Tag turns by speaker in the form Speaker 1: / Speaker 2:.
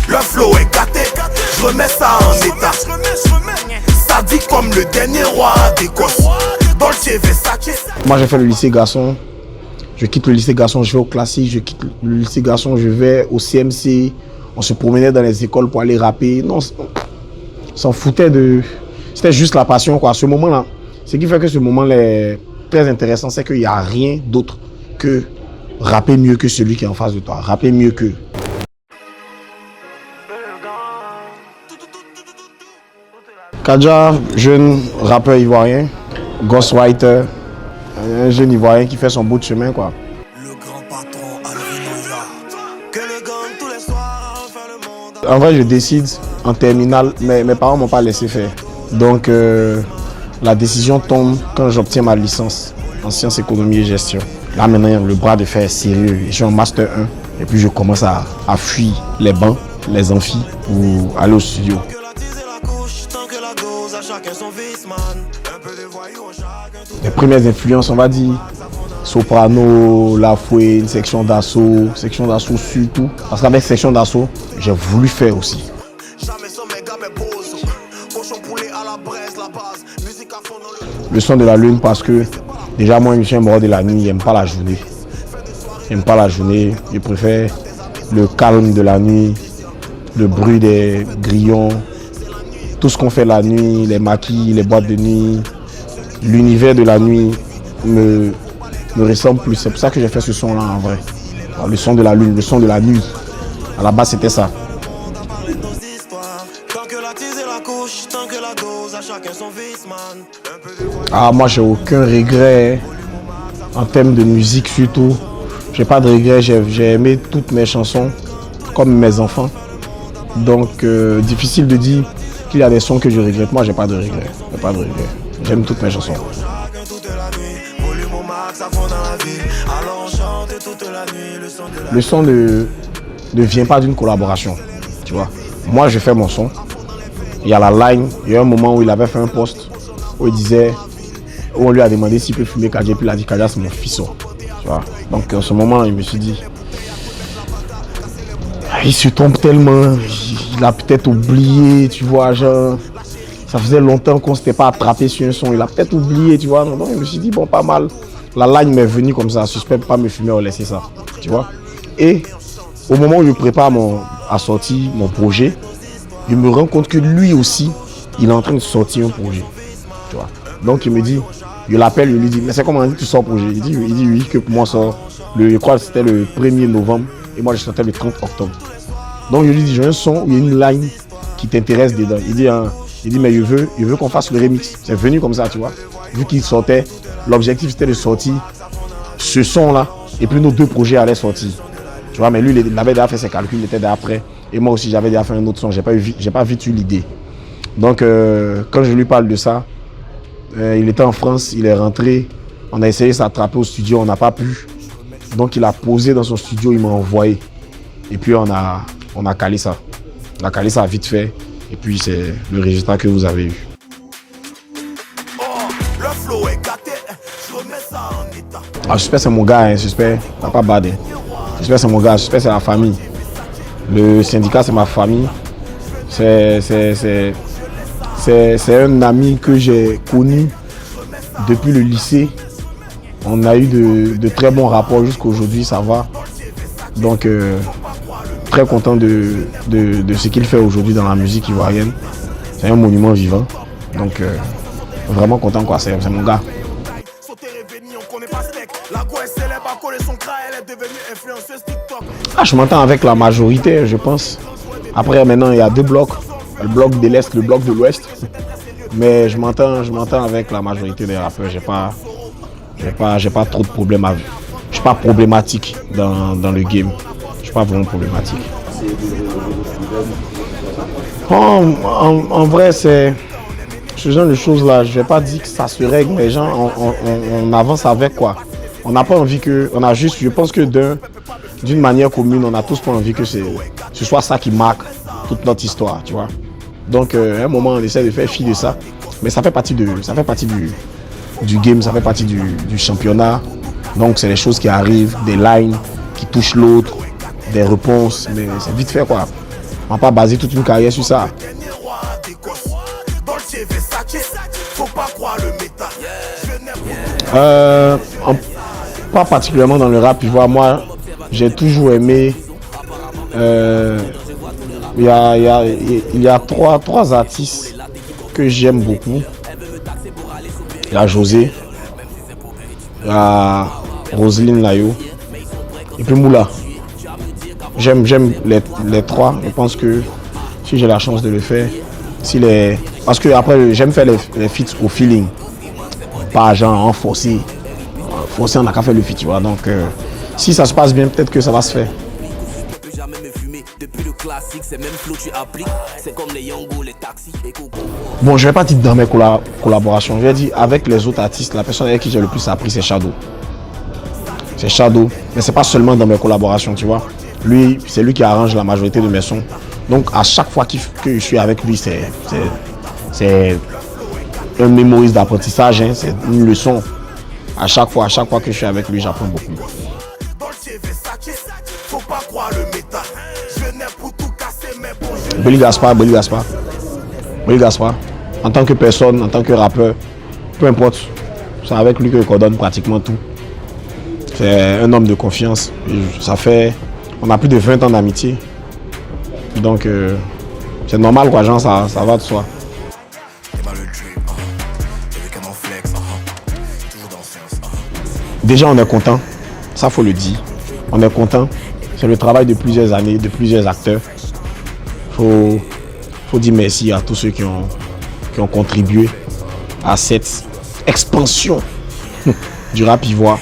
Speaker 1: Le flow est gâté, je remets ça en état. Ça dit comme le dernier roi d'Écosse. Dolce Versace.
Speaker 2: Moi j'ai fait le lycée garçon. Je quitte le lycée garçon, je vais au classique. Je quitte le lycée garçon, je vais au CMC. On se promenait dans les écoles pour aller rapper. Non, on s'en foutait de... C'était juste la passion, quoi. Ce moment-là, ce qui fait que ce moment est très intéressant, c'est qu'il n'y a rien d'autre que rapper mieux que celui qui est en face de toi. Rapper mieux que... Kadja, jeune rappeur ivoirien, ghostwriter, un jeune ivoirien qui fait son bout de chemin, quoi.
Speaker 1: Le grand patron Alvin, que le gang tous les soirs fait le monde.
Speaker 2: En vrai, je décide en terminale, mais mes parents m'ont pas laissé faire. Donc, la décision tombe quand j'obtiens ma licence en sciences, économie et gestion. Là, maintenant, le bras de fer est sérieux. Je suis en master 1 et puis je commence à fuir les bancs, les amphis pour aller au studio. Les premières influences, on va dire, Soprano, La Fouine, section d'assaut surtout. Parce qu'avec section d'assaut, j'ai voulu faire aussi. Le son de la lune parce que déjà moi je suis un mort de la nuit, j'aime pas la journée. Je préfère le calme de la nuit, le bruit des grillons, tout ce qu'on fait la nuit, les maquis, les boîtes de nuit. L'univers de la nuit me ressemble plus. C'est pour ça que j'ai fait ce son-là en vrai. Alors, le son de la lune, le son de la nuit. À la base, c'était ça. Ah, moi, j'ai aucun regret. En termes de musique surtout. J'ai pas de regret. J'ai aimé toutes mes chansons, comme mes enfants. Donc, difficile de dire qu'il y a des sons que je regrette. Moi, j'ai pas de regret. J'aime toutes mes chansons. Le son ne vient pas d'une collaboration, tu vois. Moi, je fais mon son. Il y a la line. Il y a un moment où il avait fait un post où il disait, où on lui a demandé s'il peut fumer Kadja, puis il a dit Kadja, c'est mon fisson. Tu vois. Donc, en ce moment, je me suis dit, il se trompe tellement. Il a peut-être oublié, tu vois, genre. Ça faisait longtemps qu'on ne s'était pas attrapé sur un son. Il a peut-être oublié, tu vois. Donc, je me suis dit, bon, pas mal. La line m'est venue comme ça. Suspect pas me fumer ou laisser ça, tu vois. Et au moment où je prépare à sortir mon projet, je me rends compte que lui aussi, il est en train de sortir un projet, tu vois. Donc, il me dit, je l'appelle, je lui dis, mais c'est comment tu sors projet? Il dit oui, que pour moi, je crois que c'était le 1er novembre. Et moi, je sortais le 30 octobre. Donc, je lui dis, j'ai un son où il y a une line qui t'intéresse dedans. Il dit, mais je veux qu'on fasse le remix. C'est venu comme ça, tu vois. Vu qu'il sortait, l'objectif c'était de sortir ce son-là. Et puis nos deux projets allaient sortir. Tu vois, mais lui, il avait déjà fait ses calculs, il était déjà prêt. Et moi aussi, j'avais déjà fait un autre son. J'ai pas vite eu l'idée. Donc, quand je lui parle de ça, il était en France, il est rentré. On a essayé de s'attraper au studio, on n'a pas pu. Donc, il a posé dans son studio, il m'a envoyé. Et puis, on a calé ça. On a calé ça vite fait. Et puis c'est le résultat que vous avez eu. Ah, Suspect c'est mon gars, hein. Suspect, t'as pas bad. Hein. Suspect c'est mon gars, Suspect c'est la famille. Le syndicat c'est ma famille. C'est un ami que j'ai connu depuis le lycée. On a eu de très bons rapports jusqu'à aujourd'hui, ça va. Donc très content de ce qu'il fait aujourd'hui dans la musique ivoirienne. C'est un monument vivant. Donc, vraiment content, quoi. C'est mon gars. Ah, je m'entends avec la majorité, je pense. Après, maintenant, il y a deux blocs. Le bloc de l'Est, le bloc de l'Ouest. Mais je m'entends avec la majorité des rappeurs. J'ai pas trop de problèmes à vivre. Je suis pas problématique dans le game. Pas vraiment problématique. En vrai, c'est ce genre de choses là. Je vais pas dire que ça se règle, mais gens, on avance avec quoi. On n'a pas envie que, on a juste, je pense que d'une manière commune, on a tous pas envie que ce soit ça qui marque toute notre histoire, tu vois. Donc, à un moment, on essaie de faire fi de ça, mais ça fait partie du game, ça fait partie du championnat. Donc, c'est les choses qui arrivent, des lines qui touchent l'autre. des réponses, mais c'est vite fait quoi. On va pas baser toute une carrière sur ça. Pas particulièrement dans le rap, tu vois, moi j'ai toujours aimé. Il y a trois artistes que j'aime beaucoup. Il y a José, il y a Roselyne Layo et puis Moula. J'aime les trois. Je pense que si j'ai la chance de le faire, parce que après j'aime faire les feats au feeling, pas genre en forcé. Forcé, on n'a qu'à faire le feat, tu vois. Donc si ça se passe bien, peut-être que ça va se faire. Bon, je vais pas dire dans mes collaborations, je vais dire avec les autres artistes, la personne avec qui j'ai le plus appris, c'est Shadow. C'est Shadow, mais c'est pas seulement dans mes collaborations, tu vois. Lui, c'est lui qui arrange la majorité de mes sons. Donc à chaque fois que je suis avec lui, c'est un mémorise d'apprentissage, hein, c'est une leçon. À chaque fois que je suis avec lui, j'apprends beaucoup. Belly Gaspard. En tant que personne, en tant que rappeur, peu importe, c'est avec lui que je coordonne pratiquement tout. C'est un homme de confiance. On a plus de 20 ans d'amitié. Donc c'est normal quoi, genre, ça va de soi. Déjà on est content, ça faut le dire. On est content. C'est le travail de plusieurs années, de plusieurs acteurs. Faut dire merci à tous ceux qui ont contribué à cette expansion du rap ivoire.